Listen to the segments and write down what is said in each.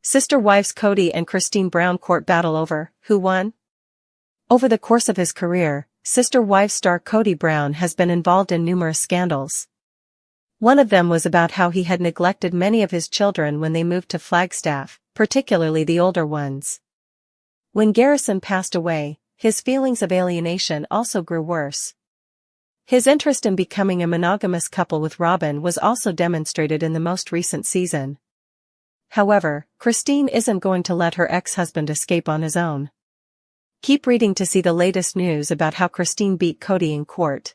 Sister wives Kody and Christine Brown court battle over who won? Over the course of his career, Sister Wives star Kody Brown has been involved in numerous scandals. One of them was about how he had neglected many of his children when they moved to Flagstaff, particularly the older ones. When Garrison passed away, his feelings of alienation also grew worse. His interest in becoming a monogamous couple with Robyn was also demonstrated in the most recent season. However, Christine isn't going to let her ex-husband escape on his own. Keep reading to see the latest news about how Christine beat Kody in court.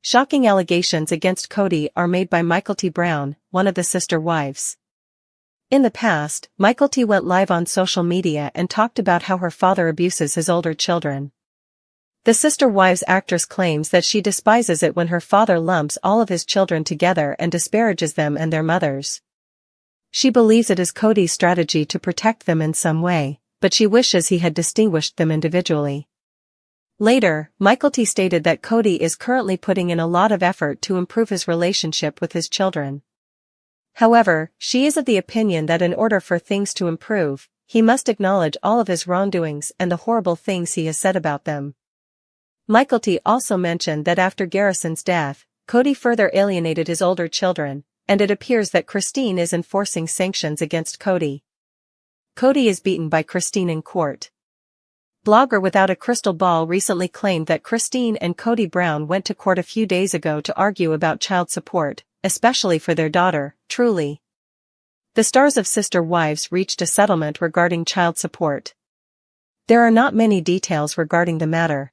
Shocking allegations against Kody are made by Michael T. Brown, one of the sister wives. In the past, Michael T. went live on social media and talked about how her father abuses his older children. The sister wives actress claims that she despises it when her father lumps all of his children together and disparages them and their mothers. She believes it is Kody's strategy to protect them in some way, but she wishes he had distinguished them individually. Later, Michael T. stated that Kody is currently putting in a lot of effort to improve his relationship with his children. However, she is of the opinion that in order for things to improve, he must acknowledge all of his wrongdoings and the horrible things he has said about them. Michael T. also mentioned that after Garrison's death, Kody further alienated his older children, and it appears that Christine is enforcing sanctions against Kody. Kody is beaten by Christine in court. Blogger Without a Crystal Ball recently claimed that Christine and Kody Brown went to court a few days ago to argue about child support, especially for their daughter, Truly. The stars of Sister Wives reached a settlement regarding child support. There are not many details regarding the matter.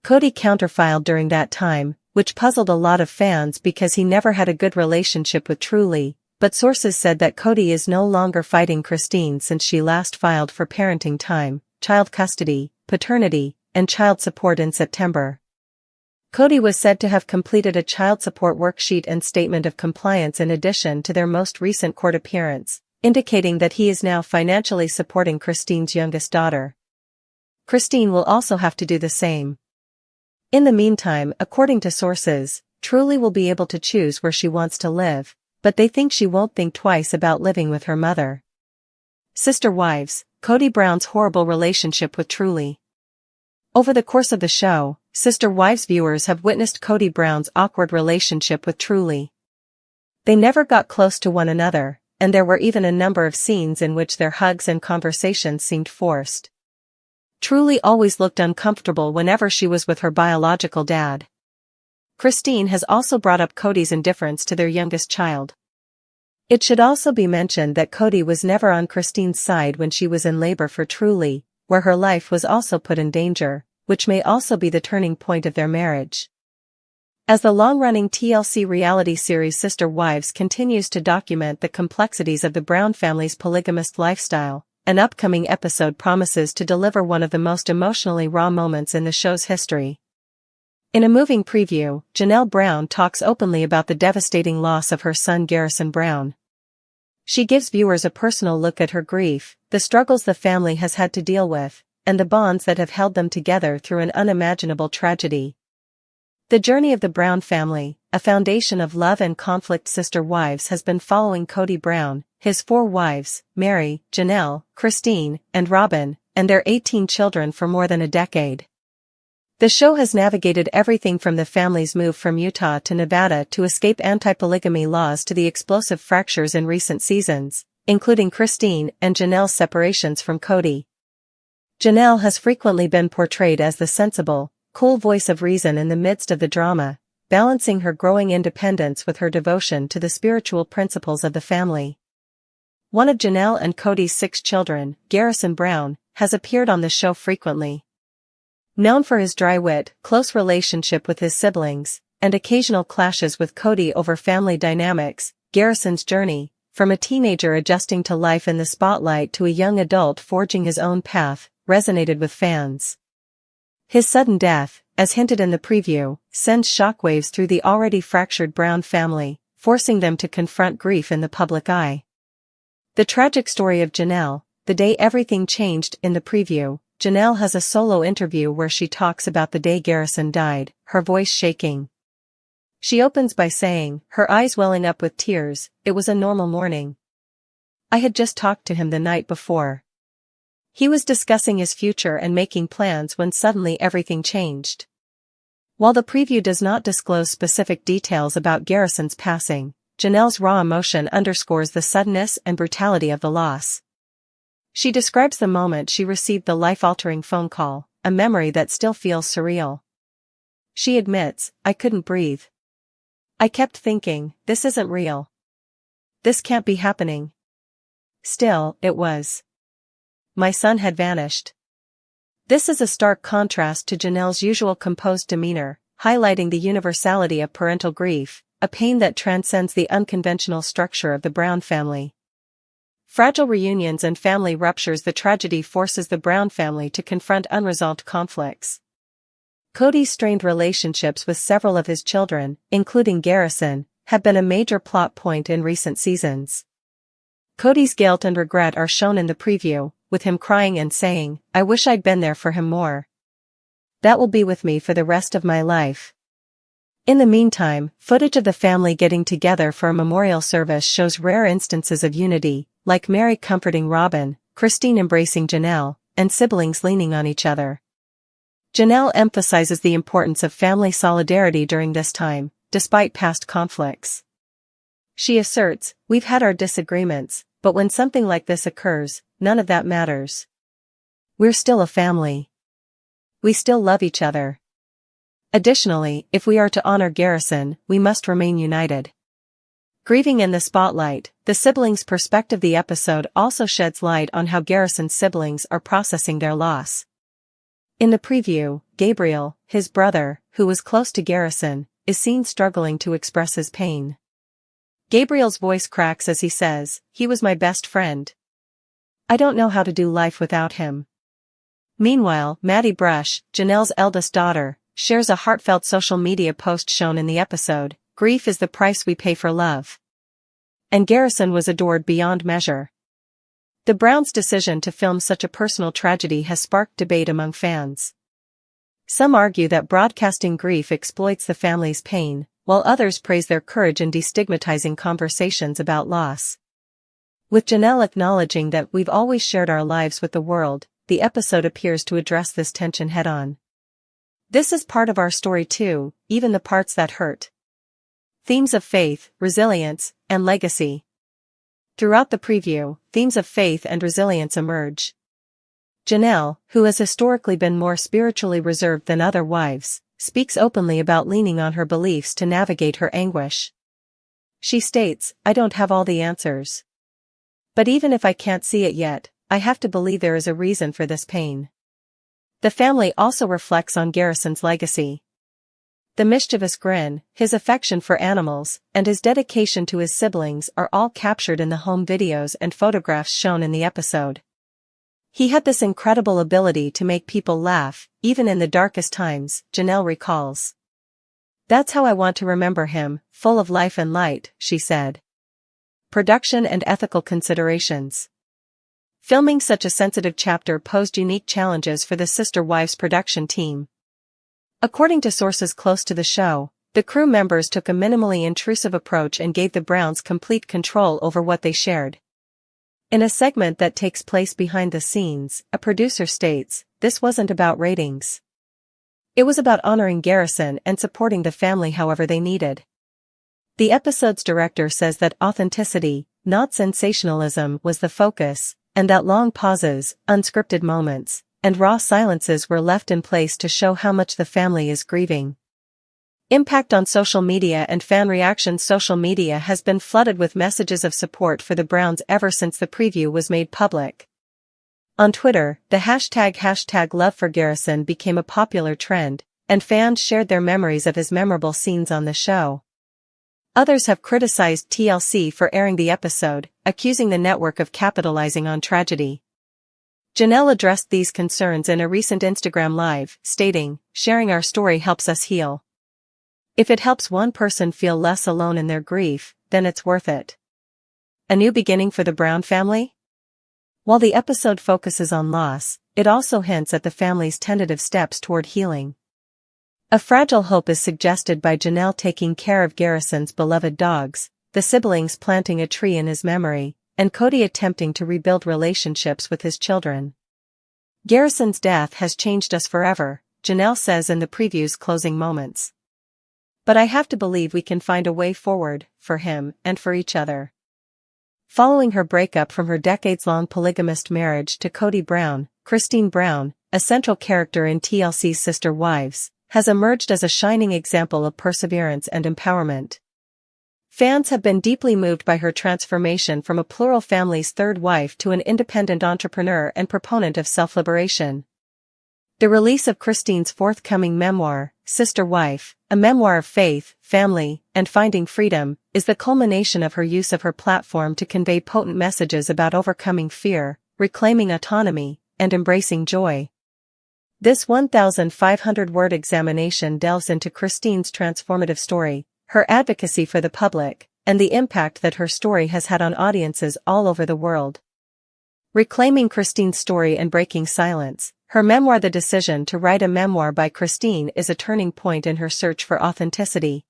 Kody counterfiled during that time, which puzzled a lot of fans because he never had a good relationship with Truly, but sources said that Kody is no longer fighting Christine since she last filed for parenting time, child custody, paternity, and child support in September. Kody was said to have completed a child support worksheet and statement of compliance in addition to their most recent court appearance, indicating that he is now financially supporting Christine's youngest daughter. Christine will also have to do the same. In the meantime, according to sources, Truly will be able to choose where she wants to live, but they think she won't think twice about living with her mother. Sister Wives, Kody Brown's horrible relationship with Truly. Over the course of the show, Sister Wives viewers have witnessed Kody Brown's awkward relationship with Truly. They never got close to one another, and there were even a number of scenes in which their hugs and conversations seemed forced. Truly always looked uncomfortable whenever she was with her biological dad. Christine has also brought up Kody's indifference to their youngest child. It should also be mentioned that Kody was never on Christine's side when she was in labor for Truly, where her life was also put in danger, which may also be the turning point of their marriage. As the long-running TLC reality series Sister Wives continues to document the complexities of the Brown family's polygamous lifestyle, an upcoming episode promises to deliver one of the most emotionally raw moments in the show's history. In a moving preview, Janelle Brown talks openly about the devastating loss of her son Garrison Brown. She gives viewers a personal look at her grief, the struggles the family has had to deal with, and the bonds that have held them together through an unimaginable tragedy. The journey of the Brown family, a foundation of love and conflict. Sister Wives has been following Kody Brown, his 4 wives, Mary, Janelle, Christine, and Robyn, and their 18 children for more than a decade. The show has navigated everything from the family's move from Utah to Nevada to escape anti-polygamy laws to the explosive fractures in recent seasons, including Christine and Janelle's separations from Kody. Janelle has frequently been portrayed as the sensible, cool voice of reason in the midst of the drama, balancing her growing independence with her devotion to the spiritual principles of the family. One of Janelle and Kody's 6 children, Garrison Brown, has appeared on the show frequently. Known for his dry wit, close relationship with his siblings, and occasional clashes with Kody over family dynamics, Garrison's journey, from a teenager adjusting to life in the spotlight to a young adult forging his own path, resonated with fans. His sudden death, as hinted in the preview, sends shockwaves through the already fractured Brown family, forcing them to confront grief in the public eye. The tragic story of Janelle, the day everything changed. In the preview, Janelle has a solo interview where she talks about the day Garrison died, her voice shaking. She opens by saying, her eyes welling up with tears, "It was a normal morning. I had just talked to him the night before. He was discussing his future and making plans when suddenly everything changed. While the preview does not disclose specific details about Garrison's passing, Janelle's raw emotion underscores the suddenness and brutality of the loss. She describes the moment she received the life-altering phone call, a memory that still feels surreal. She admits, "I couldn't breathe. I kept thinking, this isn't real. This can't be happening." Still, it was. My son had vanished. This is a stark contrast to Janelle's usual composed demeanor, highlighting the universality of parental grief, a pain that transcends the unconventional structure of the Brown family. Fragile reunions and family ruptures. The tragedy forces the Brown family to confront unresolved conflicts. Kody's strained relationships with several of his children, including Garrison, have been a major plot point in recent seasons. Kody's guilt and regret are shown in the preview, with him crying and saying, "I wish I'd been there for him more. That will be with me for the rest of my life." In the meantime, footage of the family getting together for a memorial service shows rare instances of unity, like Mary comforting Robyn, Christine embracing Janelle, and siblings leaning on each other. Janelle emphasizes the importance of family solidarity during this time, despite past conflicts. She asserts, "We've had our disagreements, but when something like this occurs, none of that matters. We're still a family. We still love each other." Additionally, if we are to honor Garrison, we must remain united. Grieving in the spotlight, the siblings' perspective. The episode also sheds light on how Garrison's siblings are processing their loss. In the preview, Gabriel, his brother, who was close to Garrison, is seen struggling to express his pain. Gabriel's voice cracks as he says, "He was my best friend. I don't know how to do life without him." Meanwhile, Maddie Brush, Janelle's eldest daughter, shares a heartfelt social media post shown in the episode, "Grief is the price we pay for love." And Garrison was adored beyond measure. The Browns' decision to film such a personal tragedy has sparked debate among fans. Some argue that broadcasting grief exploits the family's pain, while others praise their courage in destigmatizing conversations about loss. With Janelle acknowledging that "we've always shared our lives with the world," the episode appears to address this tension head-on. "This is part of our story too, even the parts that hurt." Themes of faith, resilience, and legacy. Throughout the preview, themes of faith and resilience emerge. Janelle, who has historically been more spiritually reserved than other wives, speaks openly about leaning on her beliefs to navigate her anguish. She states, "I don't have all the answers. But even if I can't see it yet, I have to believe there is a reason for this pain." The family also reflects on Garrison's legacy. The mischievous grin, his affection for animals, and his dedication to his siblings are all captured in the home videos and photographs shown in the episode. "He had this incredible ability to make people laugh, even in the darkest times," Janelle recalls. "That's how I want to remember him, full of life and light," she said. Production and ethical considerations. Filming such a sensitive chapter posed unique challenges for the Sister Wives production team. According to sources close to the show, the crew members took a minimally intrusive approach and gave the Browns complete control over what they shared. In a segment that takes place behind the scenes, a producer states, "This wasn't about ratings. It was about honoring Garrison and supporting the family however they needed." The episode's director says that authenticity, not sensationalism, was the focus, and that long pauses, unscripted moments, and raw silences were left in place to show how much the family is grieving. Impact on social media and fan reactions. Social media has been flooded with messages of support for the Browns ever since the preview was made public. On Twitter, the hashtag #LoveForGarrison became a popular trend, and fans shared their memories of his memorable scenes on the show. Others have criticized TLC for airing the episode, accusing the network of capitalizing on tragedy. Janelle addressed these concerns in a recent Instagram Live, stating, "Sharing our story helps us heal. If it helps one person feel less alone in their grief, then it's worth it." A new beginning for the Brown family? While the episode focuses on loss, it also hints at the family's tentative steps toward healing. A fragile hope is suggested by Janelle taking care of Garrison's beloved dogs, the siblings planting a tree in his memory, and Kody attempting to rebuild relationships with his children. Garrison's death has changed us forever, Janelle says in the preview's closing moments. But I have to believe we can find a way forward, for him, and for each other. Following her breakup from her decades-long polygamist marriage to Kody Brown, Christine Brown, a central character in TLC's Sister Wives, has emerged as a shining example of perseverance and empowerment. Fans have been deeply moved by her transformation from a plural family's third wife to an independent entrepreneur and proponent of self-liberation. The release of Christine's forthcoming memoir, Sister Wife, a memoir of faith, family, and finding freedom, is the culmination of her use of her platform to convey potent messages about overcoming fear, reclaiming autonomy, and embracing joy. This 1,500-word examination delves into Christine's transformative story, her advocacy for the public, and the impact that her story has had on audiences all over the world. Reclaiming Christine's story and breaking silence, her memoir The Decision to Write a Memoir by Christine is a turning point in her search for authenticity.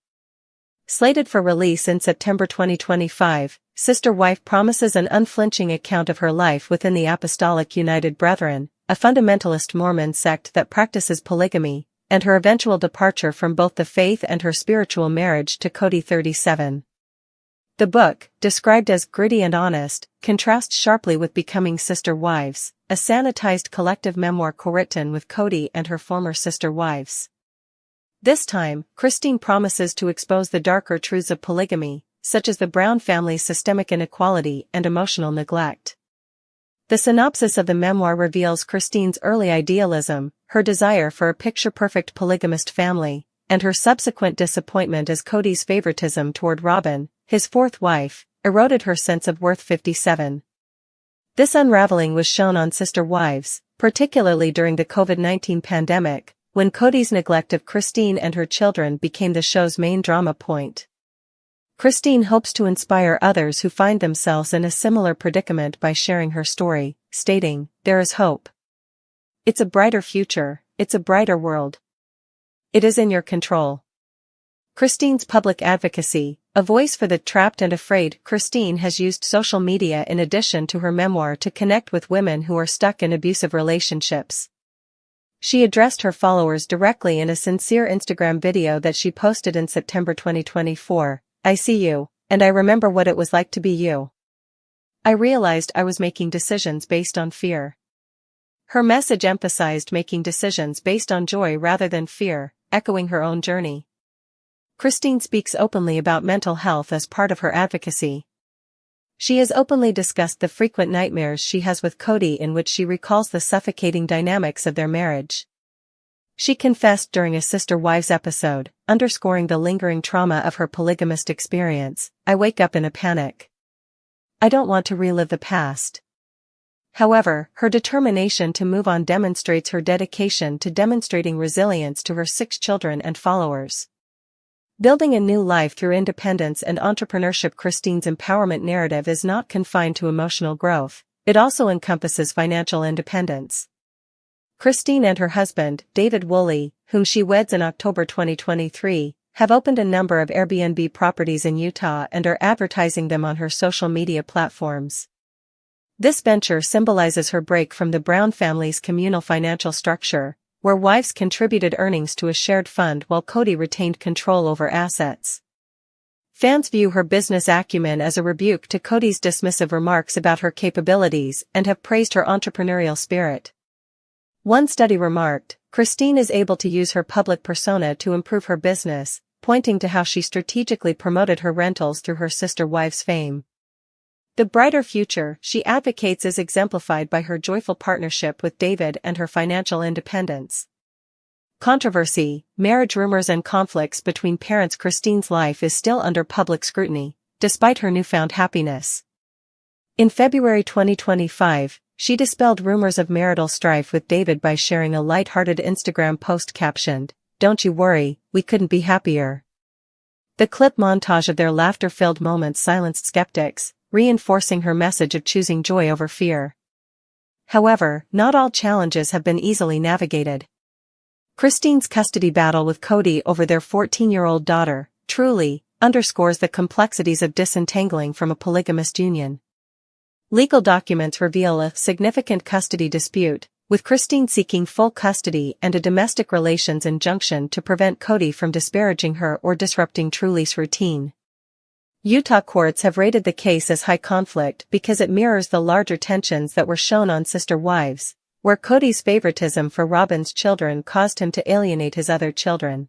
Slated for release in September 2025, Sister Wife promises an unflinching account of her life within the Apostolic United Brethren, a fundamentalist Mormon sect that practices polygamy, and her eventual departure from both the faith and her spiritual marriage to Kody 37. The book, described as gritty and honest, contrasts sharply with Becoming Sister Wives, a sanitized collective memoir co-written with Kody and her former sister wives. This time, Christine promises to expose the darker truths of polygamy, such as the Brown family's systemic inequality and emotional neglect. The synopsis of the memoir reveals Christine's early idealism, her desire for a picture-perfect polygamist family, and her subsequent disappointment as Kody's favoritism toward Robyn, his fourth wife, eroded her sense of worth. 57. This unraveling was shown on Sister Wives, particularly during the COVID-19 pandemic, when Kody's neglect of Christine and her children became the show's main drama point. Christine hopes to inspire others who find themselves in a similar predicament by sharing her story, stating, "There is hope. It's a brighter future, it's a brighter world. It is in your control." Christine's public advocacy, a voice for the trapped and afraid. Christine has used social media in addition to her memoir to connect with women who are stuck in abusive relationships. She addressed her followers directly in a sincere Instagram video that she posted in September 2024. "I see you, and I remember what it was like to be you. I realized I was making decisions based on fear." Her message emphasized making decisions based on joy rather than fear, echoing her own journey. Christine speaks openly about mental health as part of her advocacy. She has openly discussed the frequent nightmares she has with Kody, in which she recalls the suffocating dynamics of their marriage. She confessed during a Sister Wives episode, underscoring the lingering trauma of her polygamist experience, "I wake up in a panic. I don't want to relive the past." However, her determination to move on demonstrates her dedication to demonstrating resilience to her 6 children and followers. Building a new life through independence and entrepreneurship. Christine's empowerment narrative is not confined to emotional growth, it also encompasses financial independence. Christine and her husband, David Woolley, whom she weds in October 2023, have opened a number of Airbnb properties in Utah and are advertising them on her social media platforms. This venture symbolizes her break from the Brown family's communal financial structure, where wives contributed earnings to a shared fund while Kody retained control over assets. Fans view her business acumen as a rebuke to Kody's dismissive remarks about her capabilities and have praised her entrepreneurial spirit. One study remarked, "Christine is able to use her public persona to improve her business," pointing to how she strategically promoted her rentals through her Sister Wives fame. The brighter future she advocates is exemplified by her joyful partnership with David and her financial independence. Controversy, marriage rumors and conflicts between parents. Christine's life is still under public scrutiny, despite her newfound happiness. In February 2025, she dispelled rumors of marital strife with David by sharing a light-hearted Instagram post captioned, "Don't you worry, we couldn't be happier." The clip montage of their laughter-filled moments silenced skeptics, reinforcing her message of choosing joy over fear. However, not all challenges have been easily navigated. Christine's custody battle with Kody over their 14-year-old daughter, truly, underscores the complexities of disentangling from a polygamist union. Legal documents reveal a significant custody dispute, with Christine seeking full custody and a domestic relations injunction to prevent Kody from disparaging her or disrupting Truly's routine. Utah courts have rated the case as high conflict because it mirrors the larger tensions that were shown on Sister Wives, where Kody's favoritism for Robyn's children caused him to alienate his other children.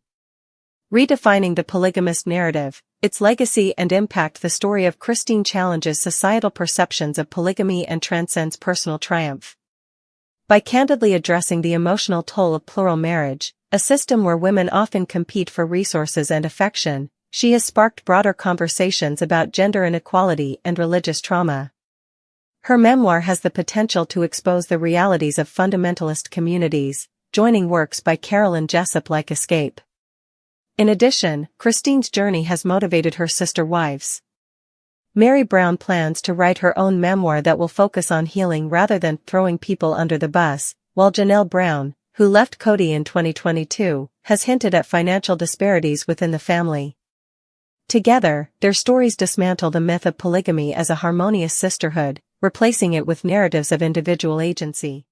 Redefining the polygamous narrative, its legacy and impact. The story of Christine challenges societal perceptions of polygamy and transcends personal triumph. By candidly addressing the emotional toll of plural marriage, a system where women often compete for resources and affection, she has sparked broader conversations about gender inequality and religious trauma. Her memoir has the potential to expose the realities of fundamentalist communities, joining works by Carolyn Jessup like Escape. In addition, Christine's journey has motivated her sister wives. Mary Brown plans to write her own memoir that will focus on healing rather than throwing people under the bus, while Janelle Brown, who left Kody in 2022, has hinted at financial disparities within the family. Together, their stories dismantle the myth of polygamy as a harmonious sisterhood, replacing it with narratives of individual agency.